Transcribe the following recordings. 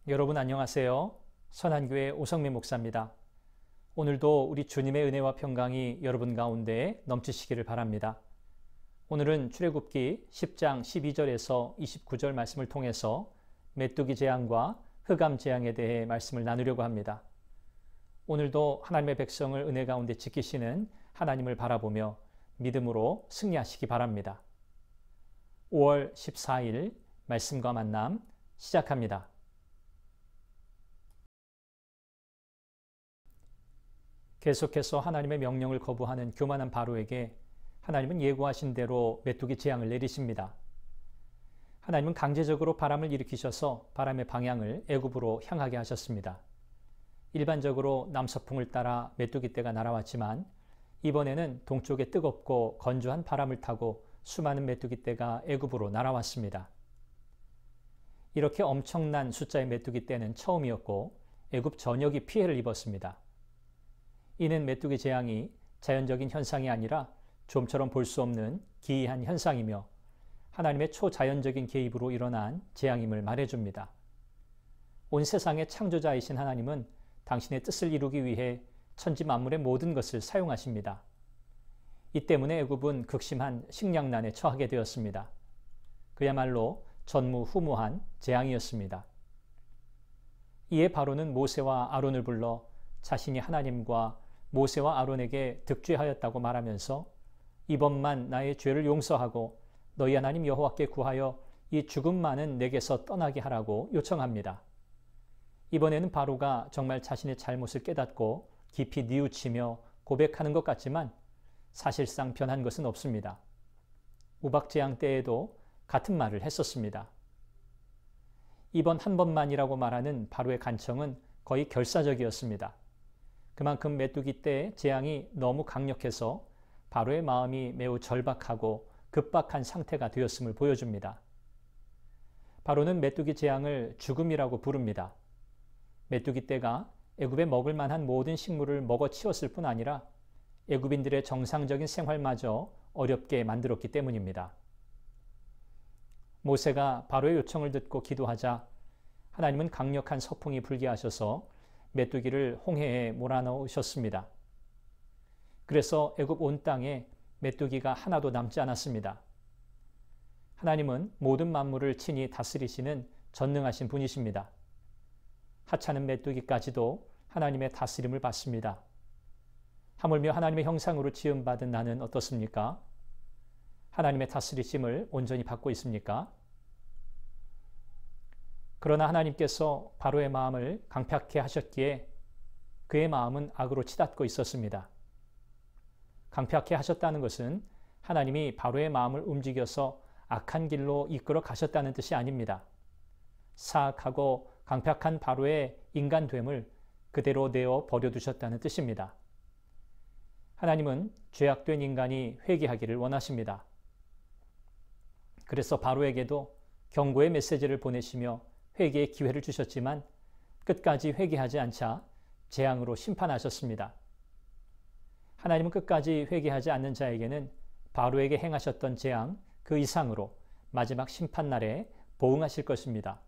여러분 안녕하세요. 선한교회 오성민 목사입니다. 오늘도 우리 주님의 은혜와 평강이 여러분 가운데 넘치시기를 바랍니다. 오늘은 출애굽기 10장 12절에서 29절 말씀을 통해서 메뚜기 재앙과 흑암 재앙에 대해 말씀을 나누려고 합니다. 오늘도 하나님의 백성을 은혜 가운데 지키시는 하나님을 바라보며 믿음으로 승리하시기 바랍니다. 5월 14일 말씀과 만남 시작합니다. 계속해서 하나님의 명령을 거부하는 교만한 바로에게 하나님은 예고하신 대로 메뚜기 재앙을 내리십니다. 하나님은 강제적으로 바람을 일으키셔서 바람의 방향을 애굽으로 향하게 하셨습니다. 일반적으로 남서풍을 따라 메뚜기 떼가 날아왔지만 이번에는 동쪽의 뜨겁고 건조한 바람을 타고 수많은 메뚜기 떼가 애굽으로 날아왔습니다. 이렇게 엄청난 숫자의 메뚜기 떼는 처음이었고 애굽 전역이 피해를 입었습니다. 이는 메뚜기 재앙이 자연적인 현상이 아니라 좀처럼 볼 수 없는 기이한 현상이며 하나님의 초자연적인 개입으로 일어난 재앙임을 말해줍니다. 온 세상의 창조자이신 하나님은 당신의 뜻을 이루기 위해 천지 만물의 모든 것을 사용하십니다. 이 때문에 애굽은 극심한 식량난에 처하게 되었습니다. 그야말로 전무후무한 재앙이었습니다. 이에 바로는 모세와 아론을 불러 자신이 하나님과 모세와 아론에게 득죄하였다고 말하면서 이번만 나의 죄를 용서하고 너희 하나님 여호와께 구하여 이 죽음만은 내게서 떠나게 하라고 요청합니다. 이번에는 바로가 정말 자신의 잘못을 깨닫고 깊이 뉘우치며 고백하는 것 같지만 사실상 변한 것은 없습니다. 우박재앙 때에도 같은 말을 했었습니다. 이번 한 번만이라고 말하는 바로의 간청은 거의 결사적이었습니다. 그만큼 메뚜기 떼의 재앙이 너무 강력해서 바로의 마음이 매우 절박하고 급박한 상태가 되었음을 보여줍니다. 바로는 메뚜기 재앙을 죽음이라고 부릅니다. 메뚜기 떼가 애굽에 먹을 만한 모든 식물을 먹어치웠을 뿐 아니라 애굽인들의 정상적인 생활마저 어렵게 만들었기 때문입니다. 모세가 바로의 요청을 듣고 기도하자 하나님은 강력한 서풍이 불게 하셔서 메뚜기를 홍해에 몰아넣으셨습니다. 그래서 애굽 온 땅에 메뚜기가 하나도 남지 않았습니다. 하나님은 모든 만물을 친히 다스리시는 전능하신 분이십니다. 하찮은 메뚜기까지도 하나님의 다스림을 받습니다. 하물며 하나님의 형상으로 지음받은 나는 어떻습니까? 하나님의 다스리심을 온전히 받고 있습니까? 그러나 하나님께서 바로의 마음을 강팍해 하셨기에 그의 마음은 악으로 치닫고 있었습니다. 강팍해 하셨다는 것은 하나님이 바로의 마음을 움직여서 악한 길로 이끌어 가셨다는 뜻이 아닙니다. 사악하고 강팍한 바로의 인간됨을 그대로 내어 버려두셨다는 뜻입니다. 하나님은 죄악된 인간이 회개하기를 원하십니다. 그래서 바로에게도 경고의 메시지를 보내시며 회개의 기회를 주셨지만 끝까지 회개하지 않자 재앙으로 심판하셨습니다. 하나님은 끝까지 회개하지 않는 자에게는 바로에게 행하셨던 재앙 그 이상으로 마지막 심판날에 보응하실 것입니다.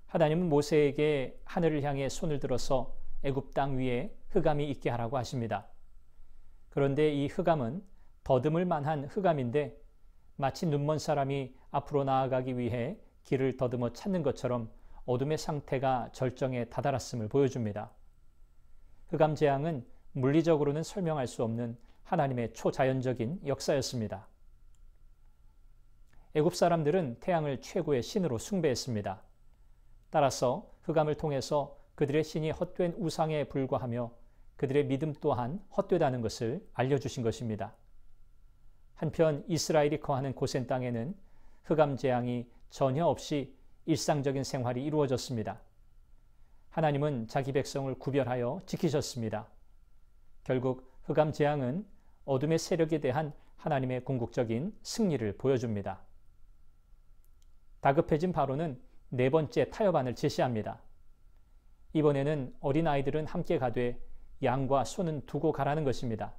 하나님은 모세에게 하늘을 향해 손을 들어서 애굽 땅 위에 흑암이 있게 하라고 하십니다. 그런데 이 흑암은 더듬을 만한 흑암인데 마치 눈먼 사람이 앞으로 나아가기 위해 길을 더듬어 찾는 것처럼 어둠의 상태가 절정에 다다랐음을 보여줍니다. 흑암 재앙은 물리적으로는 설명할 수 없는 하나님의 초자연적인 역사였습니다. 애굽 사람들은 태양을 최고의 신으로 숭배했습니다. 따라서 흑암을 통해서 그들의 신이 헛된 우상에 불과하며 그들의 믿음 또한 헛되다는 것을 알려주신 것입니다. 한편 이스라엘이 거하는 고센 땅에는 흑암 재앙이 전혀 없이 일상적인 생활이 이루어졌습니다. 하나님은 자기 백성을 구별하여 지키셨습니다. 결국 흑암 재앙은 어둠의 세력에 대한 하나님의 궁극적인 승리를 보여줍니다. 다급해진 바로는 네 번째 타협안을 제시합니다. 이번에는 어린아이들은 함께 가되 양과 소는 두고 가라는 것입니다.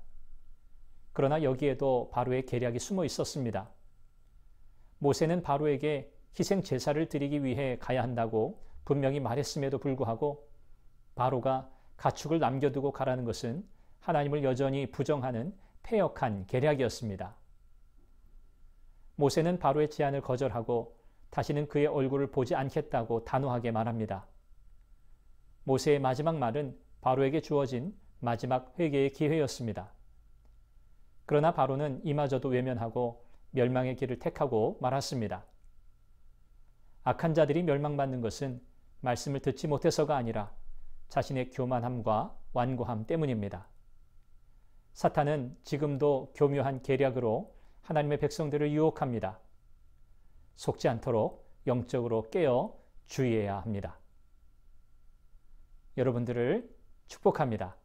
그러나 여기에도 바로의 계략이 숨어 있었습니다. 모세는 바로에게 희생 제사를 드리기 위해 가야 한다고 분명히 말했음에도 불구하고 바로가 가축을 남겨두고 가라는 것은 하나님을 여전히 부정하는 패역한 계략이었습니다. 모세는 바로의 제안을 거절하고 다시는 그의 얼굴을 보지 않겠다고 단호하게 말합니다. 모세의 마지막 말은 바로에게 주어진 마지막 회개의 기회였습니다. 그러나 바로는 이마저도 외면하고 멸망의 길을 택하고 말았습니다. 악한 자들이 멸망받는 것은 말씀을 듣지 못해서가 아니라 자신의 교만함과 완고함 때문입니다. 사탄은 지금도 교묘한 계략으로 하나님의 백성들을 유혹합니다. 속지 않도록 영적으로 깨어 주의해야 합니다. 여러분들을 축복합니다.